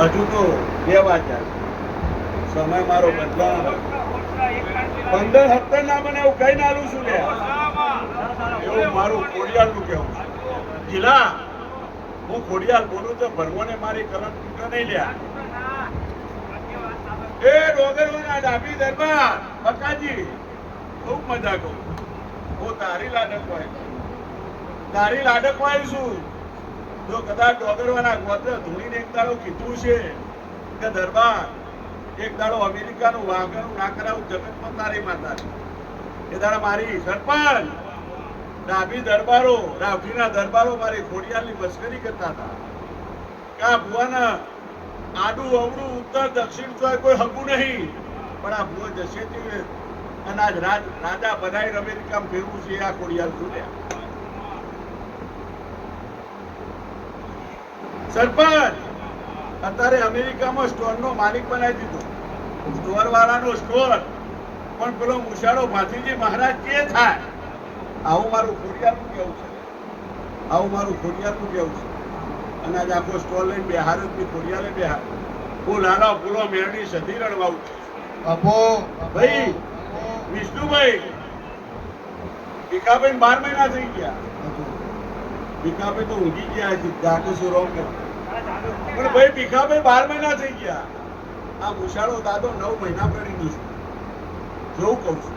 હજુ તો 2 વાગ્યા, સમય મારો બદલાવાનો. 15-17 ના બને એવું કઈ નાલું છું લે. એવું મારું ખોડિયાલનું કેવું છે. ગીલા, હું ખોડિયાલ બોલું તો ભરમોને મારી કલમ તૂટે નહીં લ્યા. એ ડોગરવાના ડાબી દરબાર બકાજી, ખૂબ મજા કહું. હું તારી લાડક વાય છું. જો કદાચ ડોગરવાના ગોત્ર ધૂણીને એક દાડો કીધું છે કે દરબાર એક દાડો અમેરિકાનું વાઘનું ના કરાવું જગતમાં તારી માતા, એ દાડા મારી સરપંચ ડાબી દરબારો, રાવઠીના દરબારો મારી ખોડિયાલની મસ્કરી કરતા હતા કે આ ભુવાના આડું અવડું ઉત્તર દક્ષિણ તો કોઈ હગું નહીં, પણ આ ભુવો જશે તે અને આજ રાજા બનાવી અમેરિકામાં ફેરવું છે. આ ખોડિયાલ છૂટ્યા. સરપંચ અત્યારે અમેરિકામાં સ્ટોરનો માલિક બનાવી દીધો. સ્ટોર વાળાનો સ્ટોર પણ પેલો મુશાળો ભાથીજી મહારાજ કે થાય. આવું મારું ખોડિયાલનું કેવું છે. અને આજ આખો સ્ટોર લઈને બિહાર જ ખોડિયાલે બિહાર. હું લાલા ફૂલો મેરડી સધી રણવાઉં ભાઈ વિષ્ણુભાઈ. ભીખાભાઈ 12 મહિના થઈ ગયા. ભીખાભાઈ તો ઊંઘી ગયા છે, જાતે શું રોંગ કરે. પણ ભાઈ ભીખાભાઈ 12 મહિના થઈ ગયા. આ મુશાળો દાદો 9 મહિના પડી ગયું છે. જોવું કહું છું.